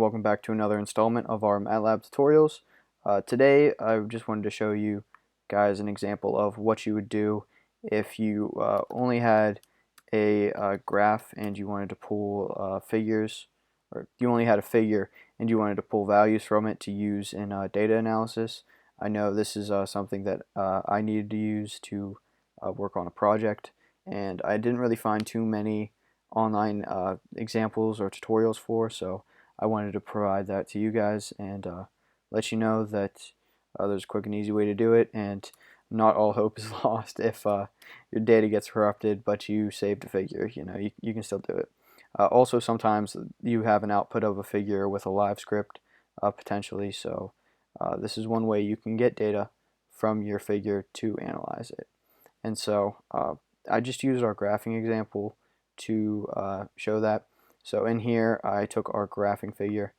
welcome back to another installment of our MATLAB tutorials. Today I just wanted to show you guys an example of what you would do if you only had a graph and you wanted to pull figures, or you only had a figure and you wanted to pull values from it to use in data analysis. I know this is something that I needed to use to work on a project, and I didn't really find too many online examples or tutorials for, so I wanted to provide that to you guys and let you know that there's a quick and easy way to do it, and not all hope is lost if your data gets corrupted but you saved a figure. You can still do it. Also, sometimes you have an output of a figure with a live script potentially, so this is one way you can get data from your figure to analyze it. And so I just used our graphing example to show that. So in here I took our graphing figure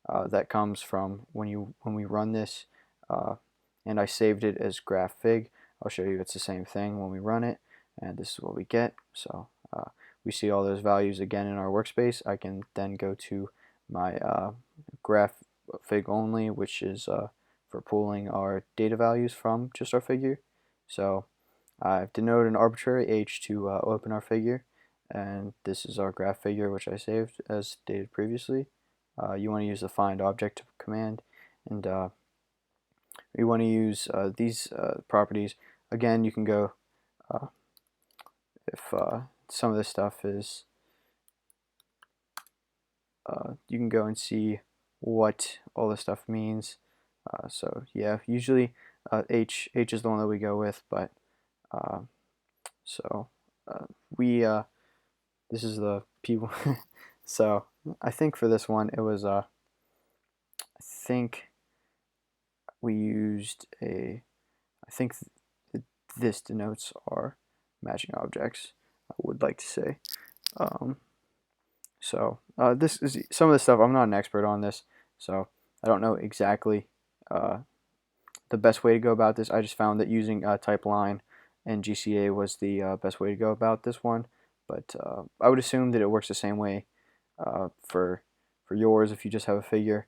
that comes from when we run this, and I saved it as graph fig. I'll show you it's the same thing when we run it, and this is what we get. So we see all those values again in our workspace. I can then go to my graph fig only, which is for pulling our data values from just our figure. So I've denoted an arbitrary h to open our figure, and this is our graph figure, which I saved as stated previously. You want to use the find object command, and you want to use these properties. Again, you can go if some of this stuff is you can go and see what all this stuff means. So yeah, usually h is the one that we go with, but so we this is the people. So I think for this one it was I think we used a I think this denotes our matching objects, I would like to say. So this is some of the stuff. I'm not an expert on this, so I don't know exactly the best way to go about this. I just found that using type line and GCA was the best way to go about this one, but I would assume that it works the same way for yours if you just have a figure,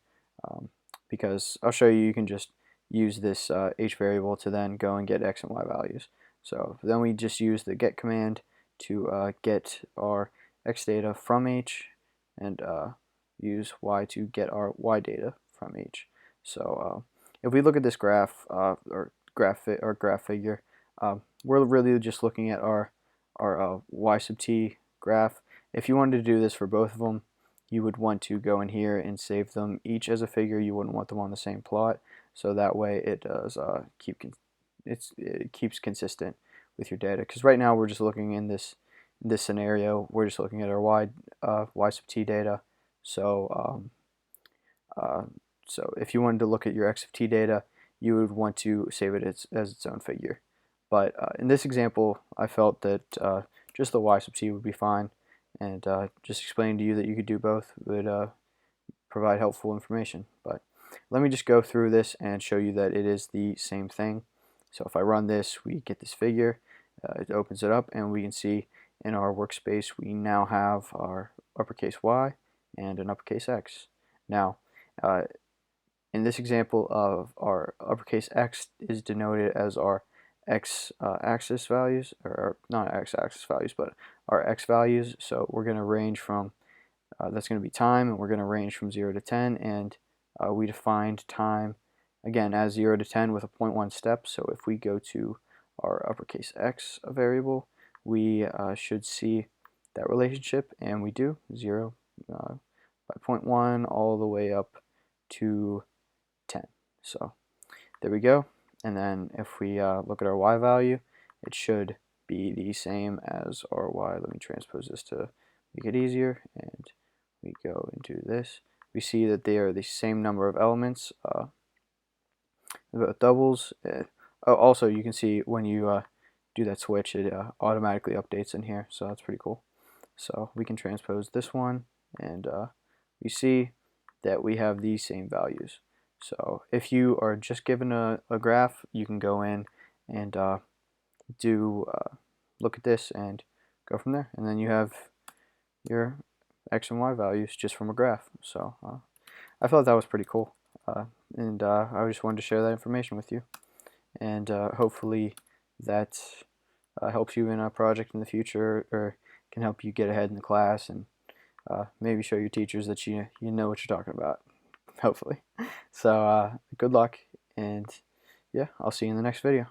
because I'll show you can just use this h variable to then go and get x and y values. So then we just use the get command to get our x data from h, and use y to get our y data from h. So if we look at this graph or graph figure, we're really just looking at our y sub t graph. If you wanted to do this for both of them, you would want to go in here and save them each as a figure. You wouldn't want them on the same plot, so that way it does it keeps consistent with your data. Because right now we're just looking in this scenario, we're just looking at our y sub t data. So so if you wanted to look at your x of t data, you would want to save it as its own figure. But in this example, I felt that just the y sub t would be fine, and just explaining to you that you could do both would provide helpful information. But let me just go through this and show you that it is the same thing. So if I run this, we get this figure. It opens it up, and we can see in our workspace we now have our uppercase y and an uppercase x. Now in this example of our uppercase x is denoted as our x-axis values, or not x-axis values, but our x values. So we're going to range from, that's going to be time, and we're going to range from 0 to 10, and we defined time again as 0 to 10 with a 0.1 step. So if we go to our uppercase x variable, we should see that relationship, and we do 0 by 0.1 all the way up to 10. So there we go. And then if we look at our y value, it should be the same as our y. Let me transpose this to make it easier, and we go into this. We see that they are the same number of elements, both doubles. Oh, also you can see when you do that switch, it automatically updates in here, so that's pretty cool. So we can transpose this one, and we see that we have these same values. So if you are just given a graph, you can go in and look at this and go from there, and then you have your x and y values just from a graph. So I felt that was pretty cool, and I just wanted to share that information with you, and hopefully that helps you in a project in the future, or can help you get ahead in the class, and maybe show your teachers that you know what you're talking about, hopefully. So good luck, and yeah, I'll see you in the next video.